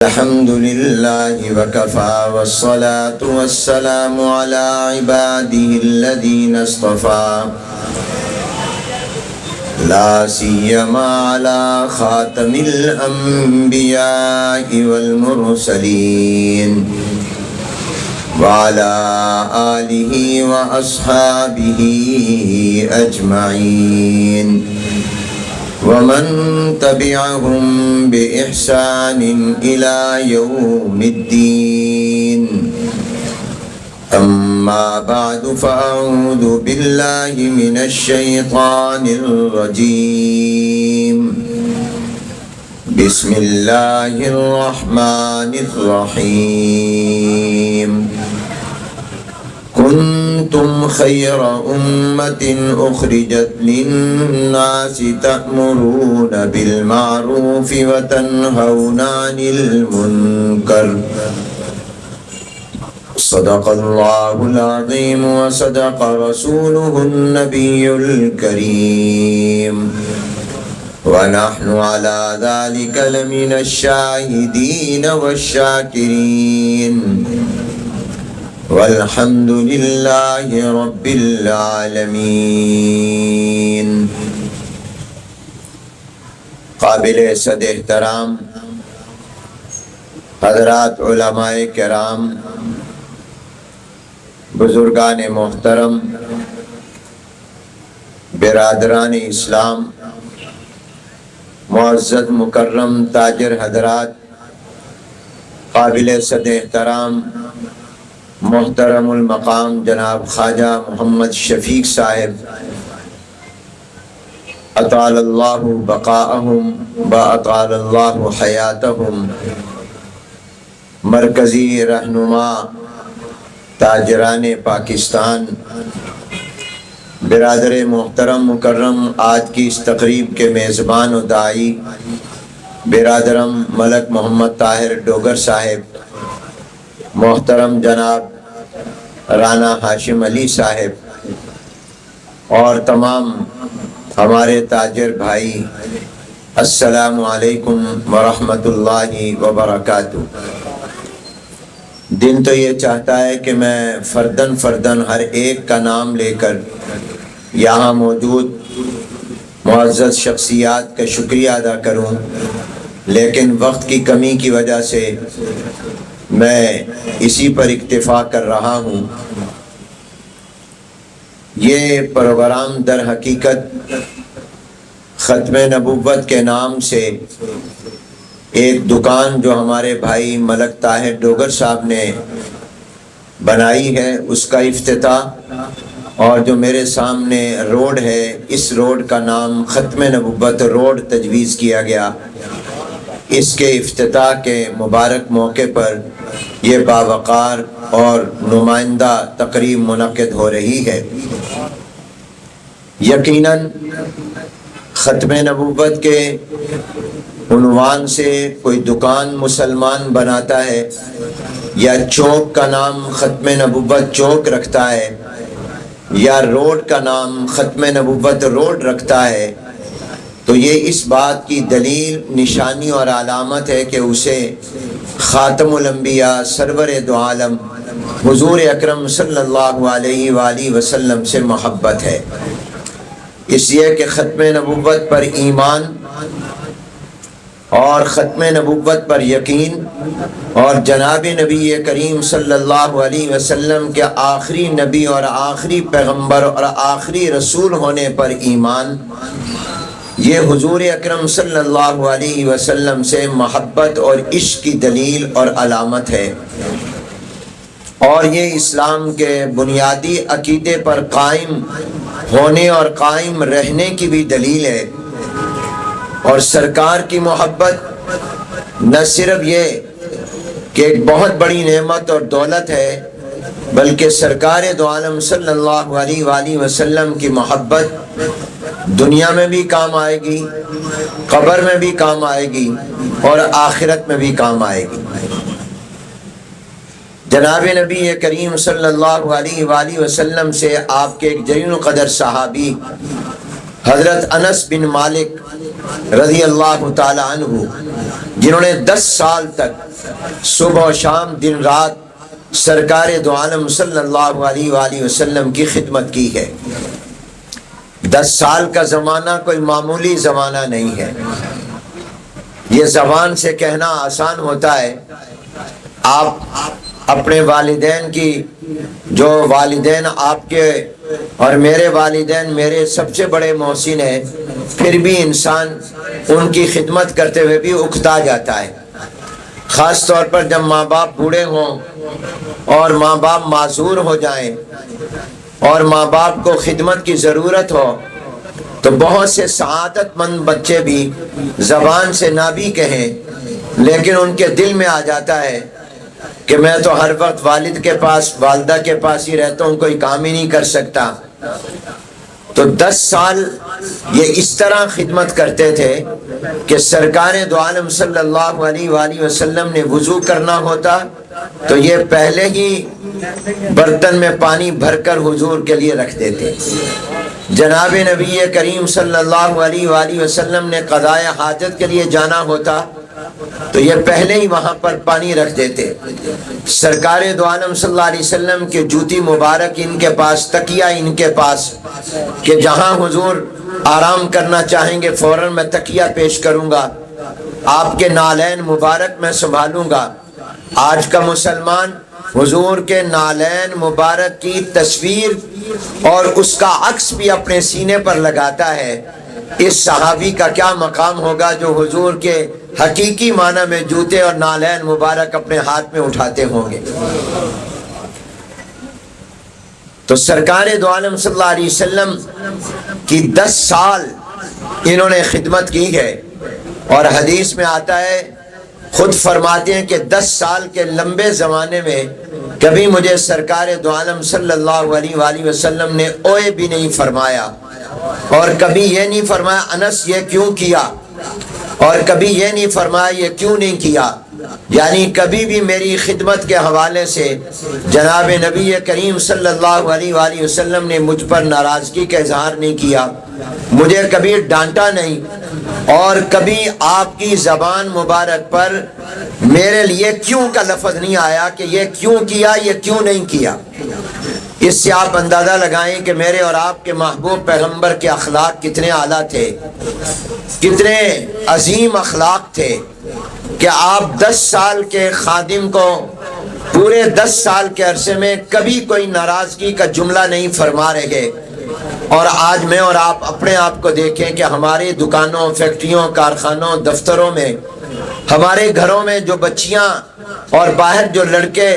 الحمد لله وكفى والصلاة والسلام على عباده الذين اصطفى لا سيما على خاتم الأنبياء والمرسلين وعلى آله وأصحابه أجمعين ومن تبعهم بإحسان إلى يوم الدين. أما بعد فأعوذ بالله من الشيطان الرجيم. بسم الله الرحمن الرحيم. كنتم خير أمة أخرجت للناس تأمرون بالمعروف وتنهون عن المنكر. صدق الله العظيم وصدق رسوله النبي الكريم ونحن على ذلك لمن الشاهدين والشاكرين والحمد لله رب العالمین. قابل صد احترام حضرات علماء کرام، بزرگان محترم، برادران اسلام، معزز مکرم تاجر حضرات، قابل صد احترام محترم المقام جناب خواجہ محمد شفیق صاحب اطال اللہ بقاءہم واطال اللہ حیاتہم، مرکزی رہنما تاجران پاکستان، برادر محترم مکرم، آج کی اس تقریب کے میزبان و داعی برادرم ملک محمد طاہر ڈوگر صاحب، محترم جناب رانا ہاشم علی صاحب، اور تمام ہمارے تاجر بھائی، السلام علیکم ورحمۃ اللہ وبرکاتہ. دن تو یہ چاہتا ہے کہ میں فرداً ہر ایک کا نام لے کر یہاں موجود معزز شخصیات کا شکریہ ادا کروں، لیکن وقت کی کمی کی وجہ سے میں اسی پر اکتفا کر رہا ہوں. یہ پروگرام در حقیقت ختم نبوت کے نام سے ایک دکان جو ہمارے بھائی ملک طاہر ڈوگر صاحب نے بنائی ہے اس کا افتتاح، اور جو میرے سامنے روڈ ہے اس روڈ کا نام ختم نبوت روڈ تجویز کیا گیا. اس کے افتتاح کے مبارک موقع پر یہ باوقار اور نمائندہ تقریب منعقد ہو رہی ہے. یقیناً ختم نبوت کے عنوان سے کوئی دکان مسلمان بناتا ہے یا چوک کا نام ختم نبوت چوک رکھتا ہے یا روڈ کا نام ختم نبوت روڈ رکھتا ہے، تو یہ اس بات کی دلیل، نشانی اور علامت ہے کہ اسے خاتم الانبیاء سرور دو عالم حضور اکرم صلی اللہ علیہ وآلہ وسلم سے محبت ہے. اس لیے کہ ختم نبوت پر ایمان اور ختم نبوت پر یقین اور جناب نبی کریم صلی اللہ علیہ وسلم کے آخری نبی اور آخری پیغمبر اور آخری رسول ہونے پر ایمان، یہ حضور اکرم صلی اللہ علیہ وسلم سے محبت اور عشق کی دلیل اور علامت ہے، اور یہ اسلام کے بنیادی عقیدے پر قائم ہونے اور قائم رہنے کی بھی دلیل ہے. اور سرکار کی محبت نہ صرف یہ کہ ایک بہت بڑی نعمت اور دولت ہے، بلکہ سرکار دو عالم صلی اللہ علیہ وآلہ وسلم کی محبت دنیا میں بھی کام آئے گی، قبر میں بھی کام آئے گی اور آخرت میں بھی کام آئے گی. جناب نبی کریم صلی اللہ علیہ وآلہ وسلم سے آپ کے ایک جلیل القدر صحابی حضرت انس بن مالک رضی اللہ تعالی عنہ، جنہوں نے 10 سال تک صبح و شام دن رات سرکار دو عالم صلی اللہ علیہ وآلہ وسلم کی خدمت کی ہے۔ 10 سال کا زمانہ کوئی معمولی زمانہ نہیں ہے۔ یہ زبان سے کہنا آسان ہوتا ہے۔ آپ اپنے والدین کی، جو والدین آپ کے اور میرے والدین میرے سب سے بڑے محسن ہیں، پھر بھی انسان ان کی خدمت کرتے ہوئے بھی اکتا جاتا ہے، خاص طور پر جب ماں باپ بوڑھے ہوں اور ماں باپ معذور ہو جائیں اور ماں باپ کو خدمت کی ضرورت ہو، تو بہت سے سعادت مند بچے بھی زبان سے نہ بھی کہیں، لیکن ان کے دل میں آ جاتا ہے کہ میں تو ہر وقت والد کے پاس، والدہ کے پاس ہی رہتا ہوں، کوئی کام ہی نہیں کر سکتا۔ تو 10 سال یہ اس طرح خدمت کرتے تھے کہ سرکار دو عالم صلی اللہ علیہ وآلہ وسلم نے وضو کرنا ہوتا تو یہ پہلے ہی برتن میں پانی بھر کر حضور کے لیے رکھ دیتے۔ جناب نبی کریم صلی اللہ علیہ وآلہ وسلم نے قضائے حاجت کے لیے جانا ہوتا تو یہ پہلے ہی وہاں پر پانی رکھ دیتے۔ سرکار دو عالم صلی اللہ علیہ وسلم کے جوتی مبارک ان کے پاس، تکیہ ان کے پاس، کہ جہاں حضور آرام کرنا چاہیں گے فوراً میں تکیہ پیش کروں گا، آپ کے نالین مبارک میں سنبھالوں گا۔ آج کا مسلمان حضور کے نالین مبارک کی تصویر اور اس کا عکس بھی اپنے سینے پر لگاتا ہے۔ اس صحابی کا کیا مقام ہوگا جو حضور کے حقیقی معنی میں جوتے اور نالین مبارک اپنے ہاتھ میں اٹھاتے ہوں گے۔ تو سرکار دو عالم صلی اللہ علیہ وسلم کی 10 سال انہوں نے خدمت کی ہے، اور حدیث میں آتا ہے، خود فرماتے ہیں کہ 10 سال کے لمبے زمانے میں کبھی مجھے سرکار دو عالم صلی اللہ علیہ وآلہ وسلم نے اوئے بھی نہیں فرمایا، اور کبھی یہ نہیں فرمایا انس یہ کیوں کیا، اور کبھی یہ نہیں فرمایا یہ کیوں نہیں کیا۔ یعنی کبھی بھی میری خدمت کے حوالے سے جناب نبی کریم صلی اللہ علیہ وآلہ وسلم نے مجھ پر ناراضگی کا اظہار نہیں کیا، مجھے کبھی ڈانٹا نہیں، اور کبھی آپ کی زبان مبارک پر میرے لیے کیوں کا لفظ نہیں آیا کہ یہ کیوں کیا، یہ کیوں نہیں کیا۔ اس سے آپ اندازہ لگائیں کہ میرے اور آپ کے محبوب پیغمبر کے اخلاق کتنے اعلیٰ تھے، کتنے عظیم اخلاق تھے، کہ آپ 10 سال کے خادم کو پورے 10 سال کے عرصے میں کبھی کوئی ناراضگی کا جملہ نہیں فرما رہے۔ اور آج میں اور آپ اپنے آپ کو دیکھیں کہ ہماری دکانوں، فیکٹریوں، کارخانوں، دفتروں میں، ہمارے گھروں میں جو بچیاں اور باہر جو لڑکے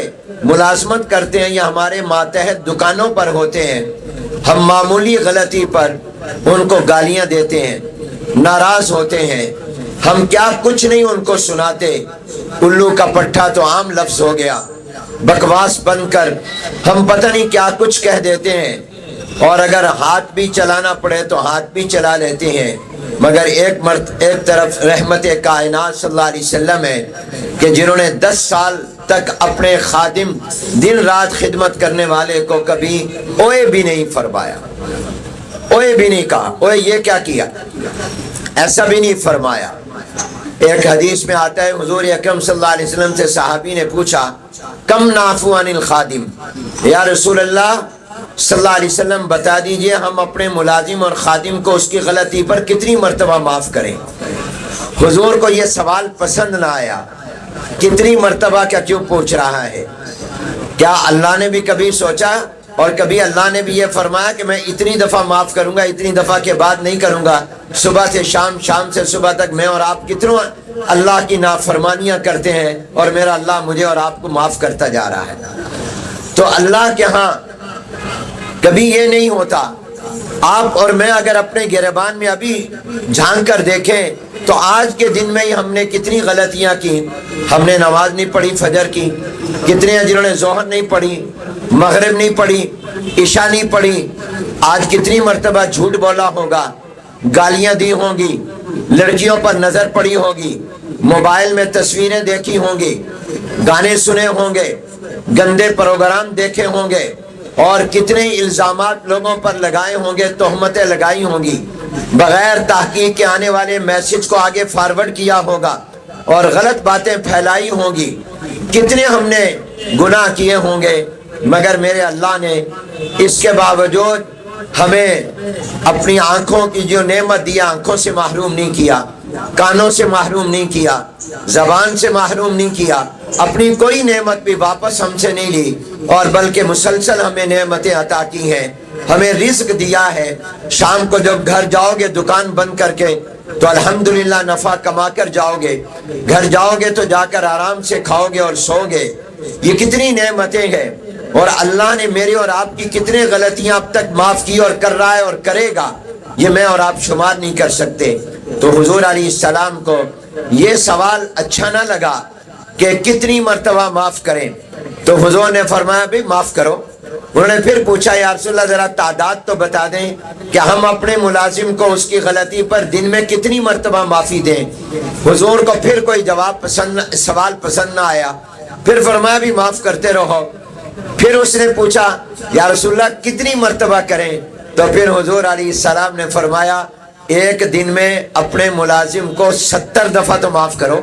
ملازمت کرتے ہیں یا ہمارے ماتحت دکانوں پر ہوتے ہیں، ہم معمولی غلطی پر ان کو گالیاں دیتے ہیں، ناراض ہوتے ہیں، ہم کیا کچھ نہیں ان کو سناتے، الو کا پٹھا تو عام لفظ ہو گیا، بکواس بن کر ہم پتہ نہیں کیا کچھ کہہ دیتے ہیں، اور اگر ہاتھ بھی چلانا پڑے تو ہاتھ بھی چلا لیتے ہیں۔ مگر ایک طرف رحمت کائنات صلی اللہ علیہ وسلم ہے کہ جنہوں نے 10 سال تک اپنے خادم دن رات خدمت کرنے والے کو کبھی اوئے بھی نہیں فرمایا، اوئے بھی نہیں کہا، اوئے یہ کیا کیا، ایسا بھی نہیں فرمایا۔ ایک حدیث میں آتا ہے حضور اکرم صلی اللہ علیہ وسلم سے صحابی نے پوچھا کم نعفو عن الخادم، یا رسول اللہ صلی اللہ علیہ وسلم بتا دیجئے ہم اپنے ملازم اور خادم کو اس کی غلطی پر کتنی مرتبہ معاف کریں۔ حضور کو یہ سوال پسند نہ آیا، کتنی مرتبہ کیا کیوں پوچھ رہا ہے؟ کیا اللہ نے بھی کبھی سوچا اور کبھی اللہ نے بھی یہ فرمایا کہ میں اتنی دفعہ معاف کروں گا، اتنی دفعہ کے بعد نہیں کروں گا؟ صبح سے شام، شام سے صبح تک میں اور آپ کتنوں اللہ کی نافرمانیاں کرتے ہیں اور میرا اللہ مجھے اور آپ کو معاف کرتا جا رہا ہے۔ تو اللہ کے ہاں کبھی یہ نہیں ہوتا۔ آپ اور میں اگر اپنے گریبان میں ابھی جھانک کر دیکھیں تو آج کے دن میں ہی ہم نے کتنی غلطیاں کی۔ ہم نے نماز نہیں پڑھی فجر کی، کتنے ہیں جنہوں نے ظہر نہیں پڑھی، مغرب نہیں پڑھی، عشاء نہیں پڑھی، آج کتنی مرتبہ جھوٹ بولا ہوگا، گالیاں دی ہوں گی، لڑکیوں پر نظر پڑی ہوگی، موبائل میں تصویریں دیکھی ہوں گی، گانے سنے ہوں گے، گندے پروگرام دیکھے ہوں گے، اور کتنے الزامات لوگوں پر لگائے ہوں گے، تہمتیں لگائی ہوں گی۔ بغیر تحقیق کے آنے والے میسج کو آگے فارورڈ کیا ہوگا اور غلط باتیں پھیلائی ہوں گی، کتنے ہم نے گناہ کیے ہوں گے، مگر میرے اللہ نے اس کے باوجود ہمیں اپنی آنکھوں کی جو نعمت دی آنکھوں سے محروم نہیں کیا، کانوں سے محروم نہیں کیا، زبان سے محروم نہیں کیا، اپنی کوئی نعمت بھی واپس ہم سے نہیں لی، اور بلکہ مسلسل ہمیں نعمتیں عطا کی ہیں، ہمیں رزق دیا ہے۔ شام کو جب گھر جاؤ گے دکان بند کر کے تو الحمدللہ نفع کما کر جاؤ گے، گھر جاؤ گے تو جا کر آرام سے کھاؤ گے اور سو گے۔ یہ کتنی نعمتیں ہیں، اور اللہ نے میری اور آپ کی کتنے غلطیاں اب تک معاف کی اور کر رہا ہے اور کرے گا، یہ میں اور آپ شمار نہیں کر سکتے۔ تو حضور علیہ السلام کو یہ سوال اچھا نہ لگا کہ کتنی مرتبہ معاف کریں، تو حضور نے فرمایا بھی معاف کرو۔ انہوں نے پھر پوچھا یا رسول اللہ ذرا تعداد تو بتا دیں کہ ہم اپنے ملازم کو اس کی غلطی پر دن میں کتنی مرتبہ معافی دیں۔ حضور کو پھر کوئی سوال پسند نہ آیا، پھر فرمایا بھی معاف کرتے رہو۔ پھر اس نے پوچھا یا رسول اللہ کتنی مرتبہ کریں، تو پھر حضور علیہ السلام نے فرمایا ایک دن میں اپنے ملازم کو 70 دفعہ تو معاف کرو،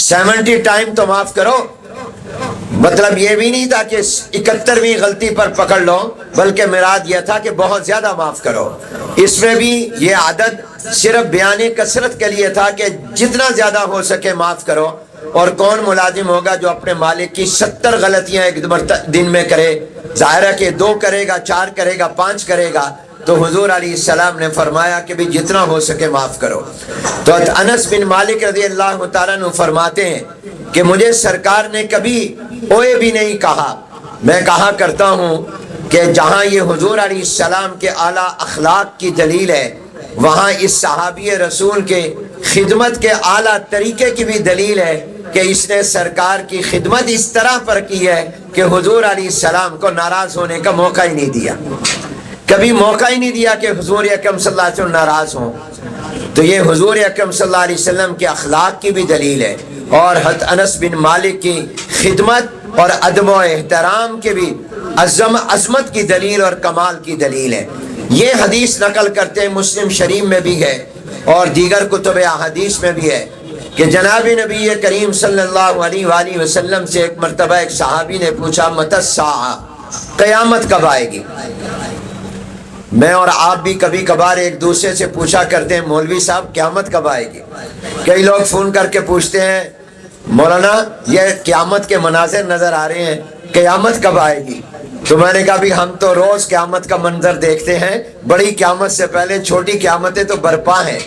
70 ٹائم تو معاف کرو۔ مطلب یہ بھی نہیں تھا کہ 71ویں غلطی پر پکڑ لو، بلکہ مراد یہ تھا کہ بہت زیادہ معاف کرو۔ اس میں بھی یہ عدد صرف بیان کثرت کے لیے تھا کہ جتنا زیادہ ہو سکے معاف کرو۔ اور کون ملازم ہوگا جو اپنے مالک کی 70 غلطیاں ایک دن میں کرے؟ ظاہر ہے کہ 2 کرے گا، 4 کرے گا، 5 کرے گا۔ تو حضور علیہ السلام نے فرمایا کہ بھی جتنا ہو سکے معاف کرو۔ تو انس بن مالک رضی اللہ تعالیٰ عنہ فرماتے ہیں کہ مجھے سرکار نے کبھی اوئے بھی نہیں کہا۔ میں کہا کرتا ہوں کہ جہاں یہ حضور علیہ السلام کے اعلیٰ اخلاق کی دلیل ہے، وہاں اس صحابی رسول کے خدمت کے اعلیٰ طریقے کی بھی دلیل ہے کہ اس نے سرکار کی خدمت اس طرح پر کی ہے کہ حضور علیہ السلام کو ناراض ہونے کا موقع ہی نہیں دیا، کبھی موقع ہی نہیں دیا کہ حضور اکرم صلی اللہ علیہ وسلم ناراض ہوں۔ تو یہ حضور اکرم صلی اللہ علیہ وسلم کے اخلاق کی بھی دلیل ہے، اور حضرت انس بن مالک کی خدمت اور ادب و احترام کے بھی عظمت کی دلیل اور کمال کی دلیل ہے۔ یہ حدیث نقل کرتے ہیں، مسلم شریف میں بھی ہے اور دیگر کتب احادیث میں بھی ہے کہ جناب نبی کریم صلی اللہ علیہ وآلہ وسلم سے ایک مرتبہ ایک صحابی نے پوچھا متی الساعہ، قیامت کب آئے گی؟ میں اور آپ بھی کبھی کبھار ایک دوسرے سے پوچھا کرتے ہیں مولوی صاحب قیامت کب آئے گی؟ کئی لوگ فون کر کے پوچھتے ہیں مولانا یہ قیامت کے مناظر نظر آ رہے ہیں، قیامت کب آئے گی؟ تو میں نے کہا بھی ہم تو روز قیامت کا منظر دیکھتے ہیں، بڑی قیامت سے پہلے چھوٹی قیامتیں تو برپا ہیں۔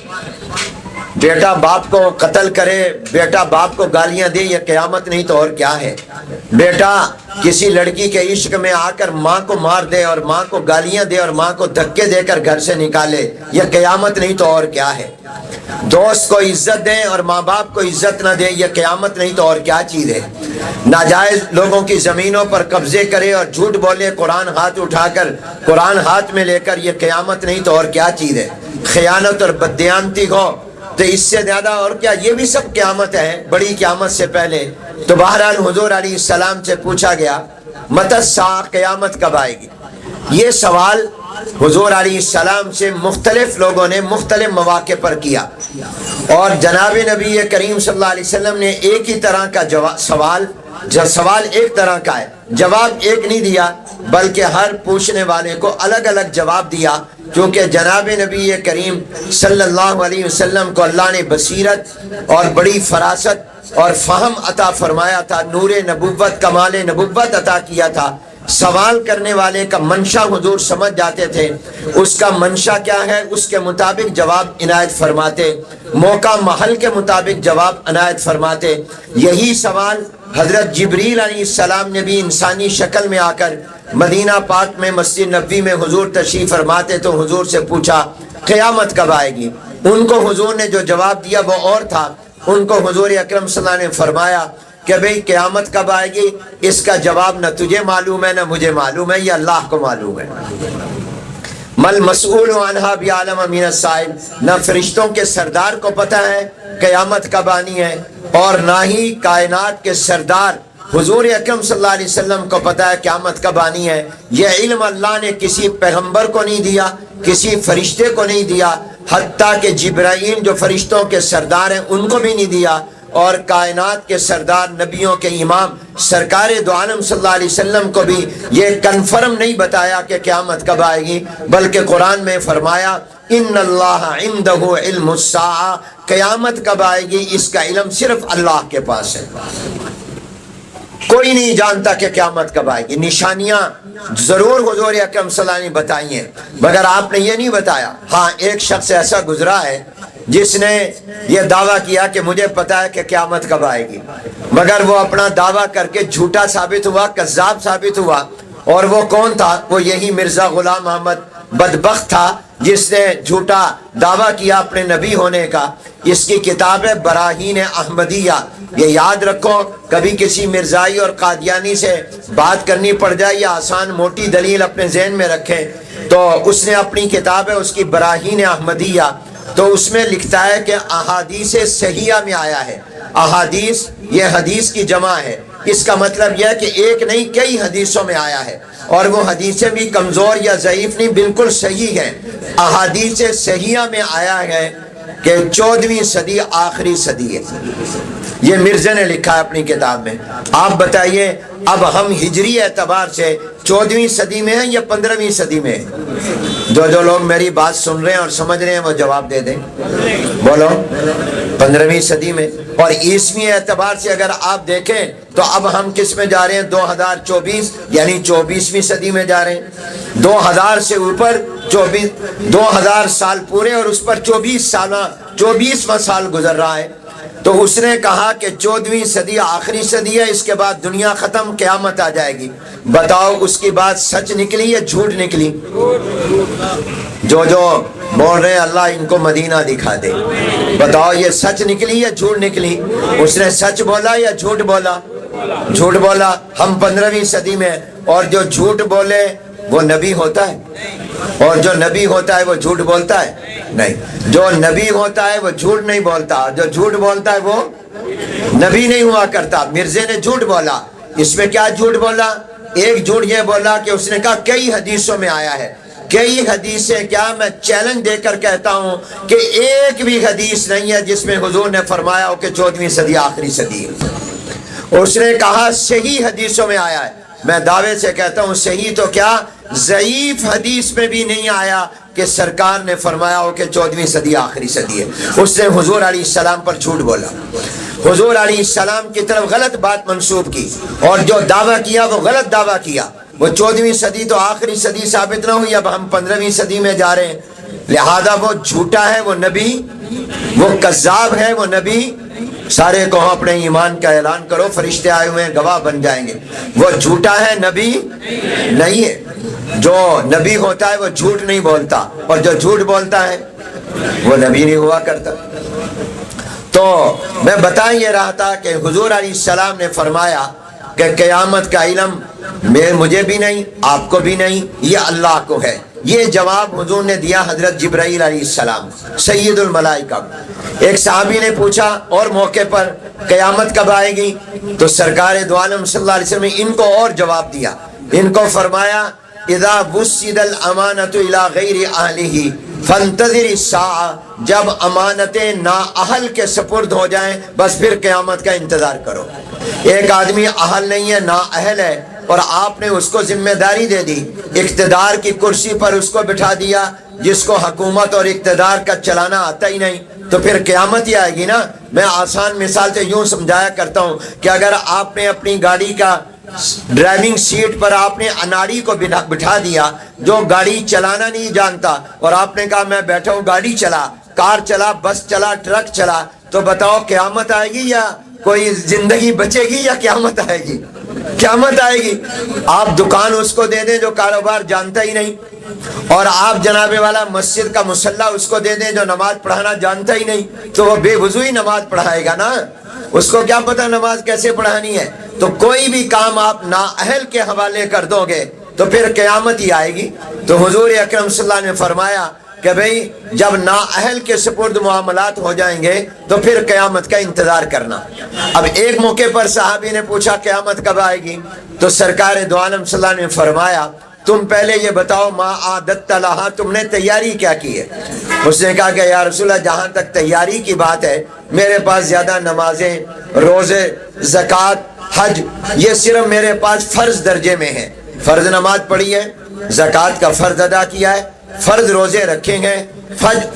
بیٹا باپ کو قتل کرے، بیٹا باپ کو گالیاں دے، یہ قیامت نہیں تو اور کیا ہے؟ بیٹا کسی لڑکی کے عشق میں آ کر ماں کو مار دے اور ماں کو گالیاں دے اور ماں کو دھکے دے کر گھر سے نکالے، یہ قیامت نہیں تو اور کیا ہے؟ دوست کو عزت دیں اور ماں باپ کو عزت نہ دیں، یہ قیامت نہیں تو اور کیا چیز ہے؟ ناجائز لوگوں کی زمینوں پر قبضے کرے اور جھوٹ بولے، قرآن ہاتھ اٹھا کر قرآن ہاتھ میں لے کر، یہ قیامت نہیں تو اور کیا چیز ہے؟ خیانت اور بددیانتی ہو تو اس سے زیادہ اور کیا؟ یہ بھی سب قیامت ہے، بڑی قیامت سے پہلے۔ تو بہرحال حضور علیہ السلام سے پوچھا گیا متی الساعہ، قیامت کب آئے گی؟ یہ سوال حضور علیہ السلام سے مختلف لوگوں نے مختلف مواقع پر کیا، اور جناب نبی کریم صلی اللہ علیہ وسلم نے ایک ہی طرح کا سوال ایک طرح کا ہے، جواب ایک نہیں دیا، بلکہ ہر پوچھنے والے کو الگ الگ جواب دیا، کیونکہ جناب نبی کریم صلی اللہ علیہ وسلم کو اللہ نے بصیرت اور بڑی فراست اور فہم عطا فرمایا تھا، نور نبوت، کمال نبوت عطا کیا تھا۔ سوال کرنے والے کا منشا حضور سمجھ جاتے تھے، اس کا منشا کیا ہے اس کے مطابق جواب عنایت فرماتے، موقع محل کے مطابق جواب عنایت فرماتے۔ یہی سوال حضرت جبریل علیہ السلام نے بھی انسانی شکل میں آ کر مدینہ پاک میں مسجد نبوی میں حضور تشریف فرماتے تو حضور سے پوچھا قیامت کب آئے گی؟ ان کو حضور نے جو جواب دیا وہ اور تھا۔ ان کو حضور اکرم صلی اللہ علیہ وسلم نے فرمایا کہ بھئی قیامت کب آئے گی، اس کا جواب نہ تجھے معلوم ہے نہ مجھے معلوم ہے، یہ اللہ کو معلوم ہے۔ مل مسئول عنہا بعالم من السائل، نہ فرشتوں کے سردار کو پتہ ہے قیامت کب آنی ہے، اور نہ ہی کائنات کے سردار حضور اکرم صلی اللہ علیہ وسلم کو پتہ ہے قیامت کب آنی ہے۔ یہ علم اللہ نے کسی پیغمبر کو نہیں دیا، کسی فرشتے کو نہیں دیا، حتیٰ کہ جبرائیل جو فرشتوں کے سردار ہیں ان کو بھی نہیں دیا، اور کائنات کے سردار نبیوں کے امام سرکار دو عالم صلی اللہ علیہ وسلم کو بھی یہ کنفرم نہیں بتایا کہ قیامت کب آئے گی، بلکہ قرآن میں فرمایا ان اللہ عندہ علم الساعہ، قیامت کب آئے گی اس کا علم صرف اللہ کے پاس ہے، کوئی نہیں جانتا کہ قیامت کب آئے گی۔ نشانیاں ضرور حضور اکرم صلی اللہ علیہ وسلم نے بتائی ہیں، مگر آپ نے یہ نہیں بتایا۔ ہاں ایک شخص ایسا گزرا ہے جس نے یہ دعویٰ کیا کہ مجھے پتا ہے کہ قیامت کب آئے گی، مگر وہ اپنا دعویٰ کر کے جھوٹا ثابت ہوا، کذاب ثابت ہوا۔ اور وہ کون تھا؟ وہ یہی مرزا غلام احمد بدبخت تھا جس نے جھوٹا دعویٰ کیا اپنے نبی ہونے کا۔ اس کی کتاب ہے براہین احمدیہ، یہ یاد رکھو، کبھی کسی مرزائی اور قادیانی سے بات کرنی پڑ جائے یا آسان موٹی دلیل اپنے ذہن میں رکھیں تو اس نے اپنی کتاب ہے اس کی براہین احمدیہ، تو اس میں لکھتا ہے کہ احادیث صحیحہ میں آیا ہے۔ احادیث یہ حدیث کی جمع ہے، اس کا مطلب یہ ہے کہ ایک نہیں کئی حدیثوں میں آیا ہے، اور وہ حدیثیں بھی کمزور یا ضعیف نہیں، بالکل صحیح ہیں۔ احادیث صحیحہ میں آیا ہے کہ 14ویں صدی آخری صدی ہے، یہ مرزا نے لکھا ہے اپنی کتاب میں۔ آپ بتائیے اب ہم ہجری اعتبار سے 14ویں صدی میں ہیں یا 15ویں صدی میں؟ جو لوگ میری بات سن رہے ہیں اور سمجھ رہے ہیں وہ جواب دے دیں، بولو۔ 15ویں صدی میں۔ اور عیسوی اعتبار سے اگر آپ دیکھیں تو اب ہم کس میں جا رہے ہیں؟ 2024 یعنی 24ویں صدی میں جا رہے ہیں۔ 2000 سے اوپر 2000 سال پورے اور اس پر 24واں سال گزر رہا ہے۔ تو اس نے کہا کہ 14ویں صدی آخری صدی ہے، اس کے بعد دنیا ختم، قیامت آ جائے گی۔ بتاؤ اس کی بات سچ نکلی یا جھوٹ نکلی؟ جو بول رہے ہیں اللہ ان کو مدینہ دکھا دے، بتاؤ یہ سچ نکلی یا جھوٹ نکلی؟ اس نے سچ بولا یا جھوٹ بولا؟ جھوٹ بولا۔ ہم 15ویں صدی میں، اور جو جھوٹ بولے وہ نبی ہوتا ہے، اور جو نبی ہوتا ہے وہ جھوٹ بولتا ہے؟ نہیں، جو نبی ہوتا ہے وہ جھوٹ نہیں بولتا، جو جھوٹ بولتا ہے وہ نبی نہیں ہوا کرتا۔ مرزے نے جھوٹ بولا، اس میں کیا جھوٹ بولا؟ ایک جھوٹ یہ بولا کہ اس نے کہا کئی حدیثوں میں آیا ہے۔ کئی حدیثیں کیا، میں چیلنج دے کر کہتا ہوں کہ ایک بھی حدیث نہیں ہے جس میں حضور نے فرمایا ہو کہ 14ویں صدی آخری صدی ہے۔ اس نے کہا صحیح حدیثوں میں آیا ہے، میں دعوے سے کہتا ہوں صحیح تو کیا، ضعیف حدیث میں بھی نہیں آیا کہ سرکار نے فرمایا ہو کہ 14ویں صدی آخری صدی ہے۔ اس نے حضور علیہ السلام پر جھوٹ بولا، حضور علیہ السلام کی طرف غلط بات منسوب کی، اور جو دعویٰ کیا وہ غلط دعویٰ کیا۔ وہ 14ویں صدی تو آخری صدی ثابت نہ ہوئی، اب ہم 15ویں صدی میں جا رہے ہیں، لہذا وہ جھوٹا ہے وہ نبی، وہ کذاب ہے وہ نبی۔ سارے کہو اپنے ایمان کا اعلان کرو، فرشتے آئے ہوئے ہیں گواہ بن جائیں گے۔ وہ جھوٹا ہے نبی نہیں ہے۔ جو نبی ہوتا ہے وہ جھوٹ نہیں بولتا، اور جو جھوٹ بولتا ہے وہ نبی نہیں ہوا کرتا۔ تو میں بتا یہ رہا تھا کہ حضور علیہ السلام نے فرمایا کہ قیامت کا علم مجھے بھی نہیں، آپ کو بھی نہیں، یہ اللہ کو ہے۔ یہ جواب حضور نے دیا حضرت جبرائیل علیہ السلام، سید الملائکہ۔ ایک صحابی نے پوچھا اور موقع پر قیامت کب آئے گی؟ تو سرکار دو عالم صلی اللہ علیہ وسلم نے ان کو اور جواب دیا، ان کو فرمایا اذا وسد الامانۃ الی غیر اہلہ فانتظر الساعہ، جب امانتیں نااہل کے سپرد ہو جائیں بس پھر قیامت کا انتظار کرو۔ ایک آدمی اہل نہیں ہے، نااہل ہے، اور آپ نے اس کو ذمہ داری دے دی، اقتدار کی کرسی پر اس کو بٹھا دیا، جس کو حکومت اور اقتدار کا چلانا آتا ہی نہیں، تو پھر قیامت ہی آئے گی نا۔ میں آسان مثال سے یوں سمجھایا کرتا ہوں کہ اگر آپ نے اپنی گاڑی کا ڈرائیونگ سیٹ پر آپ نے اناڑی کو بٹھا دیا جو گاڑی چلانا نہیں جانتا، اور آپ نے کہا میں بیٹھا ہوں، گاڑی چلا، کار چلا، بس چلا، ٹرک چلا، تو بتاؤ قیامت آئے گی یا کوئی زندگی بچے گی یا قیامت آئے گی؟ قیامت آئے گی۔ آپ دکان اس کو دے دیں جو کاروبار جانتا ہی نہیں، اور آپ جناب والا مسجد کا مصلی اس کو دے دیں جو نماز پڑھانا جانتا ہی نہیں، تو وہ بے وضو ہی نماز پڑھائے گا نا، اس کو کیا پتہ نماز کیسے پڑھانی ہے۔ تو کوئی بھی کام آپ نااہل کے حوالے کر دو گے تو پھر قیامت ہی آئے گی۔ تو حضور اکرم صلی اللہ علیہ وسلم نے فرمایا کہ بھئی جب نااہل کے سپرد معاملات ہو جائیں گے تو پھر قیامت کا انتظار کرنا۔ اب ایک موقع پر صحابی نے پوچھا قیامت کب آئے گی؟ تو سرکار دو عالم صلی اللہ علیہ وسلم نے فرمایا تم پہلے یہ بتاؤ ما عادت لہا، تم نے تیاری کیا کی ہے؟ اس نے کہا کہ یا رسول اللہ جہاں تک تیاری کی بات ہے میرے پاس زیادہ نمازیں، روزے، زکوٰۃ، حج یہ صرف میرے پاس فرض درجے میں ہے۔ فرض نماز پڑھی ہے، زکوٰۃ کا فرض ادا کیا ہے، فرض روزے رکھے ہیں،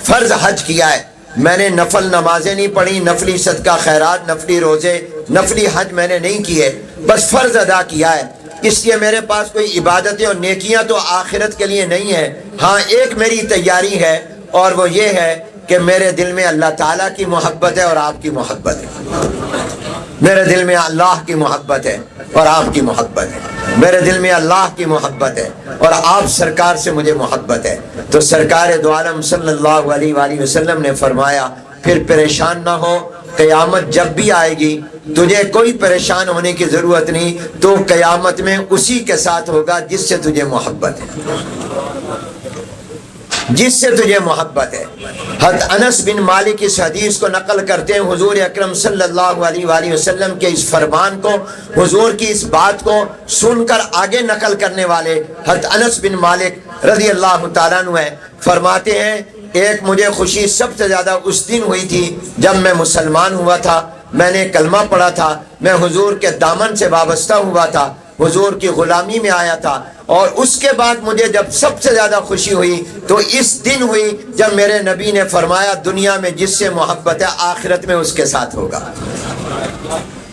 فرض حج کیا ہے، میں نے نفل نمازیں نہیں پڑھی، نفلی صدقہ خیرات، نفلی روزے، نفلی حج میں نے نہیں کیے، بس فرض ادا کیا ہے۔ اس لیے میرے پاس کوئی عبادتیں اور نیکیاں تو آخرت کے لیے نہیں ہیں۔ ہاں ایک میری تیاری ہے اور وہ یہ ہے کہ میرے دل میں اللہ تعالیٰ کی محبت ہے اور آپ کی محبت ہے۔ میرے دل میں اللہ کی محبت ہے اور آپ کی محبت ہے، میرے دل میں اللہ کی محبت ہے اور آپ سرکار سے مجھے محبت ہے۔ تو سرکار دو عالم صلی اللہ علیہ وآلہ وسلم نے فرمایا پھر پریشان نہ ہو، قیامت جب بھی آئے گی تجھے کوئی پریشان ہونے کی ضرورت نہیں، تو قیامت میں اسی کے ساتھ ہوگا جس سے تجھے محبت ہے، جس سے تجھے محبت ہے۔ حضرت انس بن مالک اس حدیث کو نقل کرتے ہیں، حضور اکرم صلی اللہ علیہ وآلہ وسلم کے اس فرمان کو، حضور کی اس بات کو سن کر آگے نقل کرنے والے حضرت انس بن مالک رضی اللہ تعالیٰ عنہ ہیں، فرماتے ہیں ایک مجھے خوشی سب سے زیادہ اس دن ہوئی تھی جب میں مسلمان ہوا تھا، میں نے کلمہ پڑھا تھا، میں حضور کے دامن سے وابستہ ہوا تھا، حضور کی غلامی میں آیا تھا، اور اس کے بعد مجھے جب سب سے زیادہ خوشی ہوئی تو اس دن ہوئی جب میرے نبی نے فرمایا دنیا میں جس سے محبت ہے آخرت میں اس کے ساتھ ہوگا۔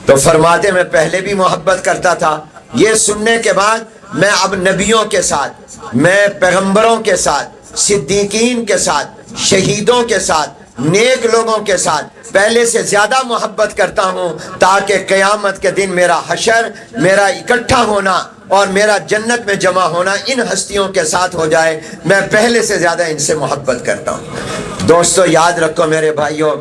تو فرماتے میں پہلے بھی محبت کرتا تھا، یہ سننے کے بعد میں اب نبیوں کے ساتھ، میں پیغمبروں کے ساتھ، صدیقین کے ساتھ، شہیدوں کے ساتھ، نیک لوگوں کے ساتھ پہلے سے زیادہ محبت کرتا ہوں، تاکہ قیامت کے دن میرا حشر، میرا اکٹھا ہونا اور میرا جنت میں جمع ہونا ان ہستیوں کے ساتھ ہو جائے۔ میں پہلے سے زیادہ ان سے محبت کرتا ہوں۔ دوستو یاد رکھو میرے بھائیوں،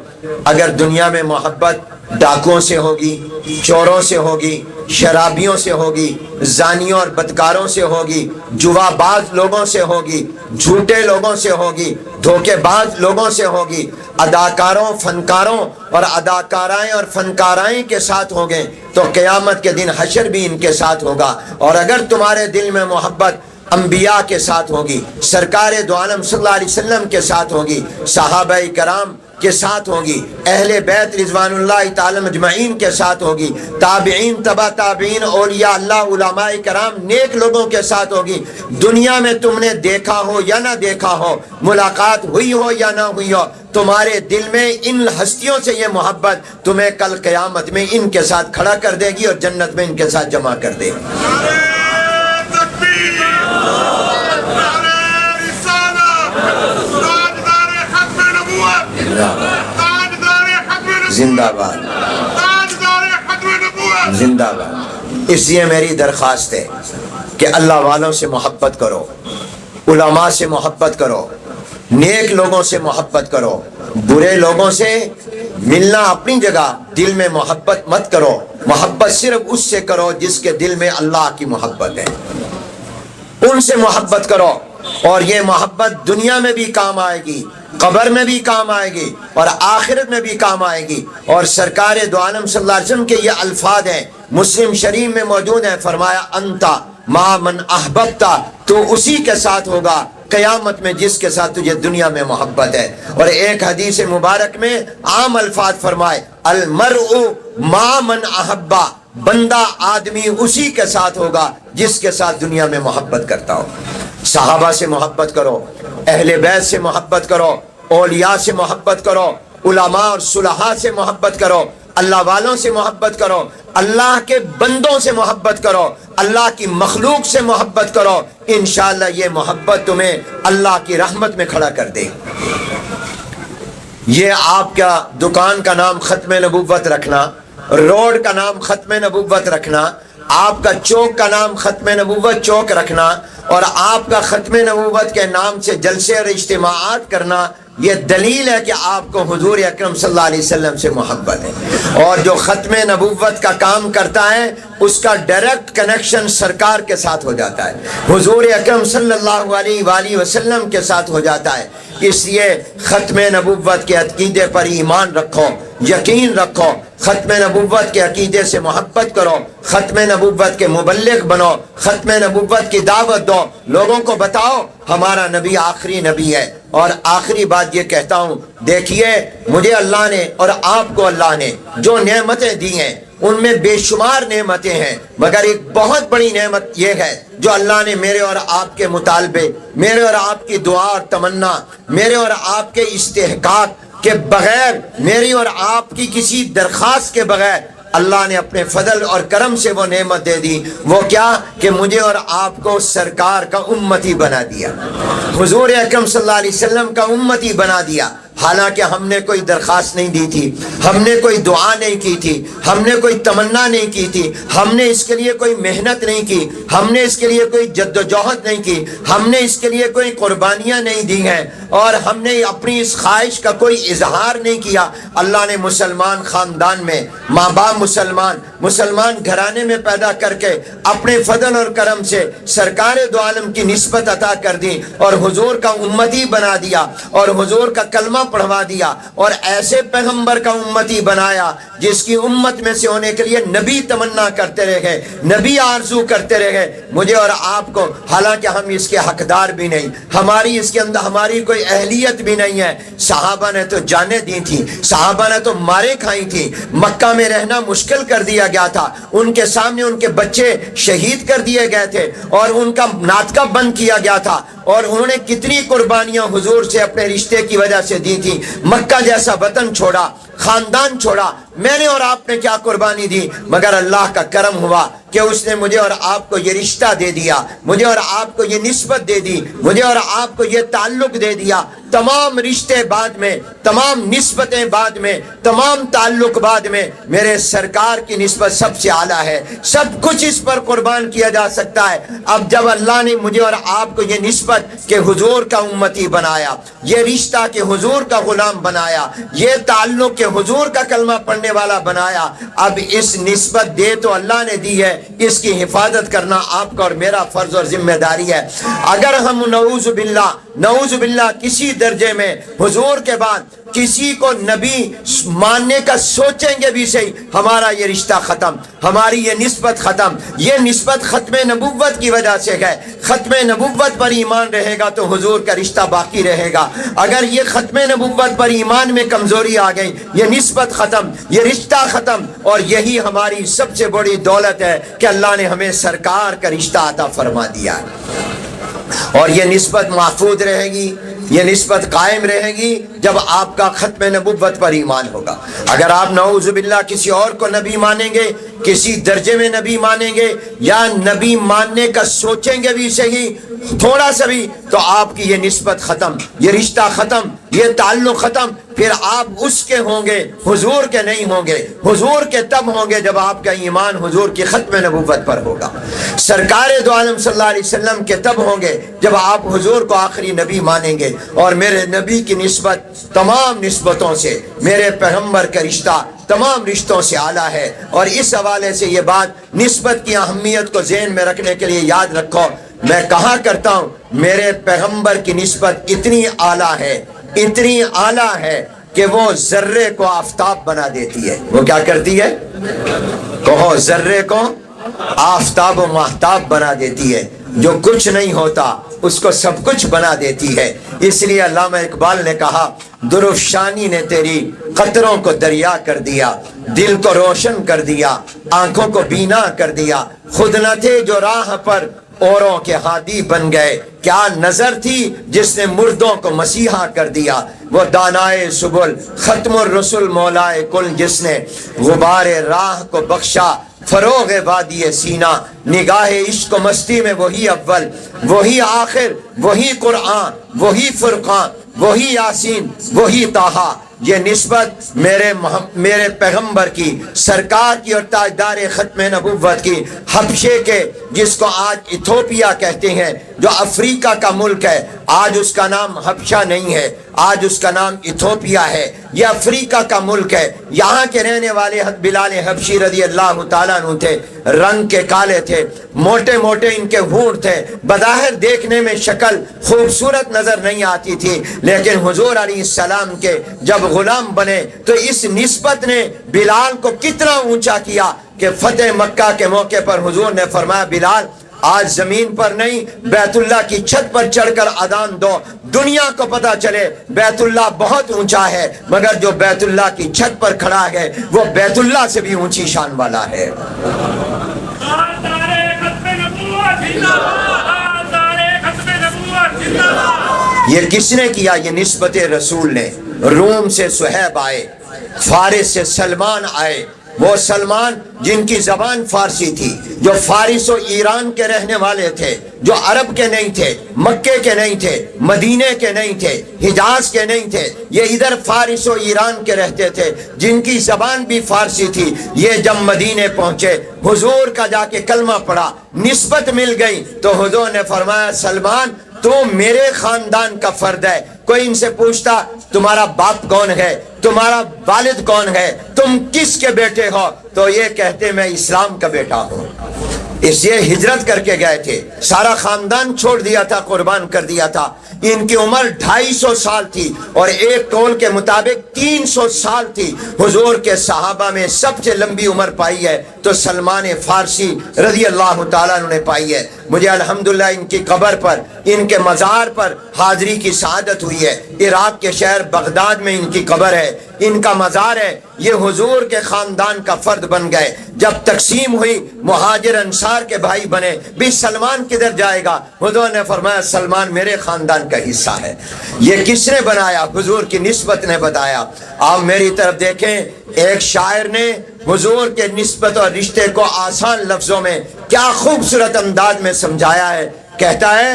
اگر دنیا میں محبت ڈاکوؤں سے ہوگی، چوروں سے ہوگی، شرابیوں سے ہوگی، زانیوں اور بدکاروں سے ہوگی، جوا باز لوگوں سے ہوگی، جھوٹے لوگوں سے ہوگی، دھوکے باز لوگوں سے ہوگی، اداکاروں، فنکاروں اور اداکارائیں اور فنکارائیں کے ساتھ ہوگے، تو قیامت کے دن حشر بھی ان کے ساتھ ہوگا۔ اور اگر تمہارے دل میں محبت انبیاء کے ساتھ ہوگی، سرکار دو عالم صلی اللہ علیہ وسلم کے ساتھ ہوگی، صحابہ کرام کے ساتھ ہوگی، اہل بیت رضوان اللہ تعالی مجمعین کے ساتھ ہوگی، تابعین، تبع تابعین، اولیاء اللہ، علماء کرام، نیک لوگوں کے ساتھ ہوگی۔ دنیا میں تم نے دیکھا ہو یا نہ دیکھا ہو، ملاقات ہوئی ہو یا نہ ہوئی ہو، تمہارے دل میں ان ہستیوں سے یہ محبت تمہیں کل قیامت میں ان کے ساتھ کھڑا کر دے گی اور جنت میں ان کے ساتھ جمع کر دے گی۔ زندہ باد، زندہ باد۔ اس لیے میری درخواست ہے کہ اللہ والوں سے محبت کرو، علماء سے محبت کرو، نیک لوگوں سے محبت کرو، برے لوگوں سے ملنا اپنی جگہ، دل میں محبت مت کرو۔ محبت صرف اس سے کرو جس کے دل میں اللہ کی محبت ہے، ان سے محبت کرو، اور یہ محبت دنیا میں بھی کام آئے گی، قبر میں بھی کام آئے گی اور آخرت میں بھی کام آئے گی۔ اور سرکار دو عالم صلی اللہ علیہ وسلم کے یہ الفاظ ہیں، مسلم شریف میں موجود ہیں، فرمایا انتا ما من احببتا، تو اسی کے ساتھ ہوگا قیامت میں جس کے ساتھ تجھے دنیا میں محبت ہے۔ اور ایک حدیث مبارک میں عام الفاظ فرمائے المرء ما من احبا، بندہ آدمی اسی کے ساتھ ہوگا جس کے ساتھ دنیا میں محبت کرتا ہو۔ صحابہ سے محبت کرو، اہل بیت سے محبت کرو، اولیاء سے محبت کرو، علماء اور صلحاء سے محبت کرو، اللہ والوں سے محبت کرو، اللہ کے بندوں سے محبت کرو، اللہ کی مخلوق سے محبت کرو، انشاءاللہ یہ محبت تمہیں اللہ کی رحمت میں کھڑا کر دے گی۔ یہ آپ کا دکان کا نام ختم نبوت رکھنا، روڈ کا نام ختم نبوت رکھنا، آپ کا چوک کا نام ختم نبوت چوک رکھنا، اور آپ کا ختم نبوت کے نام سے جلسے اور اجتماعات کرنا، یہ دلیل ہے کہ آپ کو حضور اکرم صلی اللہ علیہ وسلم سے محبت ہے۔ اور جو ختم نبوت کا کام کرتا ہے اس کا ڈائریکٹ کنیکشن سرکار کے ساتھ ہو جاتا ہے، حضور اکرم صلی اللہ علیہ وآلہ وسلم کے ساتھ ہو جاتا ہے۔ اس لیے ختم نبوت کے عقیدے پر ایمان رکھو، یقین رکھو، ختم نبوت کے عقیدے سے محبت کرو، ختم نبوت کے مبلغ بنو، ختم نبوت کی دعوت دو، لوگوں کو بتاؤ ہمارا نبی آخری نبی ہے۔ اور آخری بات یہ کہتا ہوں، دیکھیے مجھے اللہ نے اور آپ کو اللہ نے جو نعمتیں دی ہیں ان میں بے شمار نعمتیں ہیں، مگر ایک بہت بڑی نعمت یہ ہے جو اللہ نے میرے اور آپ کے مطالبے، میرے اور آپ کی دعا اور تمنا، میرے اور آپ کے استحقاق کے بغیر، میری اور آپ کی کسی درخواست کے بغیر اللہ نے اپنے فضل اور کرم سے وہ نعمت دے دی۔ وہ کیا کہ مجھے اور آپ کو سرکار کا امتی بنا دیا، حضور اکرم صلی اللہ علیہ وسلم کا امتی بنا دیا۔ حالانکہ ہم نے کوئی درخواست نہیں دی تھی، ہم نے کوئی دعا نہیں کی تھی، ہم نے کوئی تمنا نہیں کی تھی، ہم نے اس کے لیے کوئی محنت نہیں کی، ہم نے اس کے لیے کوئی جد و جہد نہیں کی، ہم نے اس کے لیے کوئی قربانیاں نہیں دی ہیں، اور ہم نے اپنی اس خواہش کا کوئی اظہار نہیں کیا۔ اللہ نے مسلمان خاندان میں ماں باپ مسلمان گھرانے میں پیدا کر کے اپنے فضل اور کرم سے سرکار دو عالم کی نسبت عطا کر دی، اور حضور کا امتی بنا دیا، اور حضور کا کلمہ پڑھوا دیا، اور ایسے پیغمبر کا امتی بنایا جس کی امت میں سے ہونے کے لیے نبی تمنا کرتے رہے، نبی آرزو کرتے رہے مجھے اور آپ کو، حالانکہ ہم اس کے حقدار بھی نہیں، ہماری اس کے اندر ہماری کوئی اہلیت بھی نہیں ہے۔ صحابہ نے تو جانیں دی تھی، صحابہ نے تو مارے کھائی تھی، مکہ میں رہنا مشکل کر دیا گیا تھا، ان کے سامنے ان کے بچے شہید کر دیے گئے تھے، اور ان کا ناطقہ بند کیا گیا تھا، اور انہوں نے کتنی قربانیاں حضور سے اپنے رشتے کی وجہ سے دی تھی۔ مکہ جیسا وطن چھوڑا، خاندان چھوڑا، میں نے اور آپ نے کیا قربانی دی، مگر اللہ کا کرم ہوا کہ اس نے مجھے اور آپ کو یہ رشتہ دے دیا، مجھے اور آپ کو یہ نسبت دے دی، مجھے اور آپ کو یہ تعلق دے دیا۔ تمام رشتے بعد میں، تمام نسبتیں بعد میں، تمام تعلق بعد میں، میرے سرکار کی نسبت سب سے اعلیٰ ہے، سب کچھ اس پر قربان کیا جا سکتا ہے۔ اب جب اللہ نے مجھے اور آپ کو یہ نسبت کہ حضور کا امتی بنایا، یہ رشتہ کہ حضور کا غلام بنایا، یہ تعلق کہ حضور کا کلمہ پڑھنے والا بنایا، اب اس نسبت دے تو اللہ نے دی ہے، اس کی حفاظت کرنا آپ کا اور میرا فرض اور ذمہ داری ہے۔ اگر ہم نعوذ باللہ کسی درجے میں حضور کے بعد کسی کو نبی ماننے کا سوچیں گے بھی صحیح، ہمارا یہ رشتہ ختم، ہماری یہ نسبت ختم۔ یہ نسبت ختم نبوت کی وجہ سے ہے، ختم نبوت پر ایمان رہے گا تو حضور کا رشتہ باقی رہے گا۔ اگر یہ ختم نبوت پر ایمان میں کمزوری آ گئی، یہ نسبت ختم، یہ رشتہ ختم، اور یہی ہماری سب سے بڑی دولت ہے کہ اللہ نے ہمیں سرکار کا رشتہ عطا فرما دیا، اور یہ نسبت محفوظ رہے گی، یہ نسبت قائم رہے گی جب آپ کا ختم نبوت پر ایمان ہوگا۔ اگر آپ نعوذ باللہ کسی اور کو نبی مانیں گے، کسی درجے میں نبی مانیں گے، یا نبی ماننے کا سوچیں گے بھی صحیح تھوڑا سا بھی، تو آپ کی یہ نسبت ختم، یہ رشتہ ختم، یہ تعلق ختم۔ پھر آپ اس کے ہوں گے، حضور کے نہیں ہوں گے۔ حضور کے تب ہوں گے جب آپ کا ایمان حضور کی ختم نبوت پر ہوگا۔ سرکار دو عالم صلی اللہ علیہ وسلم کے تب ہوں گے جب آپ حضور کو آخری نبی مانیں گے، اور میرے نبی کی نسبت تمام نسبتوں سے، میرے پیغمبر کا رشتہ تمام رشتوں سے اعلیٰ ہے۔ اور اس حوالے سے یہ بات نسبت کی اہمیت کو ذہن میں رکھنے کے لیے یاد رکھو، میں کہا کرتا ہوں میرے پیغمبر کی نسبت اتنی اعلیٰ ہے، اتنی اعلیٰ ہے کہ وہ ذرے کو آفتاب بنا دیتی ہے۔ وہ کیا کرتی ہے؟ کہو، ذرے کو آفتاب و ماہتاب بنا دیتی ہے۔ جو کچھ نہیں ہوتا اس کو سب کچھ بنا دیتی ہے۔ اس لیے علامہ اقبال نے کہا، درفشانی نے تیری قطروں کو دریا کر دیا، دل کو روشن کر دیا، آنکھوں کو بینا کر دیا، خود نہ تھے جو راہ پر اوروں کے ہادی بن گئے، کیا نظر تھی جس نے مردوں کو مسیحا کر دیا، وہ دانائے سبل ختم الرسل مولائے کل جس نے غبار راہ کو بخشا، فروغ وادی سینہ نگاہ عشق و مستی میں وہی اول، وہی آخر، وہی قرآن، وہی فرقان، وہی یاسین، وہی طٰہٰ۔ یہ نسبت میرے پیغمبر کی، سرکار کی اور تاجدار ختم نبوت کی، حبشے کے جس کو آج ایتھوپیا کہتے ہیں، جو افریقہ کا ملک ہے، آج اس کا نام حبشہ نہیں ہے، آج اس کا نام ایتھوپیا ہے، یہ افریقہ کا ملک ہے۔ یہاں کے رہنے والے بلال حبشی رضی اللہ تعالیٰ عنہ تھے، رنگ کے کالے تھے، موٹے موٹے ان کے ہونٹ تھے، بظاہر دیکھنے میں شکل خوبصورت نظر نہیں آتی تھی، لیکن حضور علیہ السلام کے جب غلام بنے تو اس نسبت نے بلال کو کتنا اونچا کیا کہ فتح مکہ کے موقع پر حضور نے فرمایا بلال آج زمین پر نہیں بیت اللہ کی چھت پر چڑھ کر اذان دو، دنیا کو پتا چلے بیت اللہ بہت اونچا ہے، مگر جو بیت اللہ کی چھت پر کھڑا ہے وہ بیت اللہ سے بھی اونچی شان والا ہے۔ یہ کس نے کیا؟ یہ نسبت رسول نے۔ روم سے صہیب آئے، فارس سے سلمان آئے، وہ سلمان جن کی زبان فارسی تھی، جو فارس و ایران کے رہنے والے تھے، جو عرب کے نہیں تھے، مکے کے نہیں تھے، مدینے کے نہیں تھے، حجاز کے نہیں تھے، یہ ادھر فارس و ایران کے رہتے تھے، جن کی زبان بھی فارسی تھی۔ یہ جب مدینے پہنچے حضور کا جا کے کلمہ پڑھا، نسبت مل گئی تو حضور نے فرمایا سلمان تو میرے خاندان کا فرد ہے۔ کوئی ان سے پوچھتا تمہارا باپ کون ہے، تمہارا والد کون ہے، تم کس کے بیٹے ہو، تو یہ کہتے میں اسلام کا بیٹا ہوں۔ اس لیے ہجرت کر کے گئے تھے، سارا خاندان چھوڑ دیا تھا، قربان کر دیا تھا۔ ان کی عمر 250 سال تھی اور ایک قول کے مطابق 300 سال تھی۔ حضور کے صحابہ میں سب سے لمبی عمر پائی ہے تو سلمان فارسی رضی اللہ تعالیٰ عنہ نے پائی ہے۔ مجھے الحمدللہ ان کی قبر پر، ان کے مزار پر حاضری کی سعادت ہوئی ہے۔ عراق کے شہر بغداد میں ان کی قبر ہے، ان کا مزار ہے۔ یہ حضور کے خاندان کا فرد بن گئے۔ جب تقسیم ہوئی مہاجر انصار کے بھائی بنے، بھی سلمان کدھر جائے گا؟ حضور نے فرمایا سلمان میرے خاندان کا حصہ ہے۔ یہ کس نے بنایا؟ حضور کی نسبت نے بتایا۔ آپ میری طرف دیکھیں، ایک شاعر نے حضور کے نسبت اور رشتے کو آسان لفظوں میں کیا خوبصورت انداز میں سمجھایا ہے۔ کہتا ہے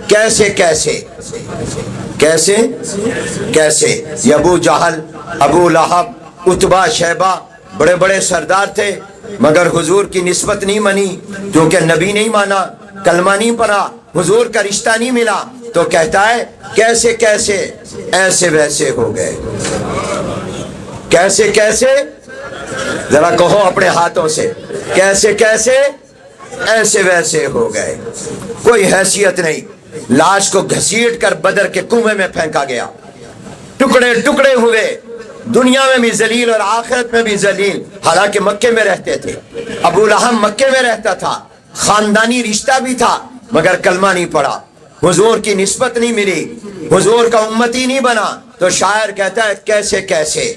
کیسے کیسے کیسے کیسے یہ ابو جہل، ابو لہب، عتبہ، شیبہ بڑے بڑے سردار تھے، مگر حضور کی نسبت نہیں منی، کیونکہ نبی نہیں مانا، کلمہ نہیں پڑھا، حضور کا رشتہ نہیں ملا، تو کہتا ہے کیسے کیسے ایسے ویسے ہو گئے۔ کیسے کیسے، ذرا کہو اپنے ہاتھوں سے، کیسے کیسے ایسے ویسے ہو گئے۔ کوئی حیثیت نہیں، لاش کو گھسیٹ کر بدر کے کنویں میں پھینکا گیا، ٹکڑے ٹکڑے ہوئے، دنیا میں بھی ذلیل اور آخرت میں بھی ذلیل۔ حالانکہ مکے میں رہتے تھے، ابو لہب مکے میں رہتا تھا، خاندانی رشتہ بھی تھا، مگر کلمہ نہیں پڑھا، حضور کی نسبت نہیں ملی، حضور کا امتی نہیں بنا، تو شاعر کہتا ہے کیسے کیسے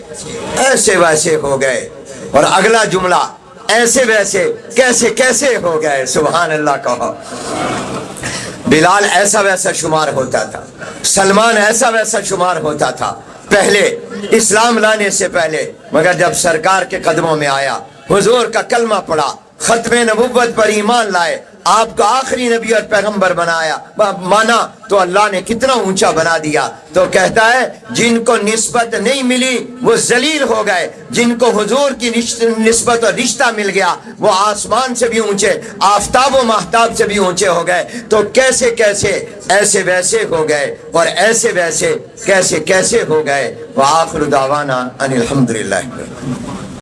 ایسے ویسے ہو گئے۔ اور اگلا جملہ ایسے ویسے کیسے کیسے ہو گئے، سبحان اللہ کہو۔ بلال ایسا ویسا شمار ہوتا تھا، سلمان ایسا ویسا شمار ہوتا تھا پہلے اسلام لانے سے پہلے، مگر جب سرکار کے قدموں میں آیا، حضور کا کلمہ پڑھا، ختم نبوت پر ایمان لائے، آپ کو آخری نبی اور پیغمبر بنایا مانا، تو اللہ نے کتنا اونچا بنا دیا۔ تو کہتا ہے جن کو نسبت نہیں ملی وہ ذلیل ہو گئے، جن کو حضور کی نسبت اور رشتہ مل گیا وہ آسمان سے بھی اونچے، آفتاب و مہتاب سے بھی اونچے ہو گئے۔ تو کیسے کیسے ایسے ویسے ہو گئے، اور ایسے ویسے کیسے کیسے ہو گئے۔ وآخر دعوانا ان الحمدللہ۔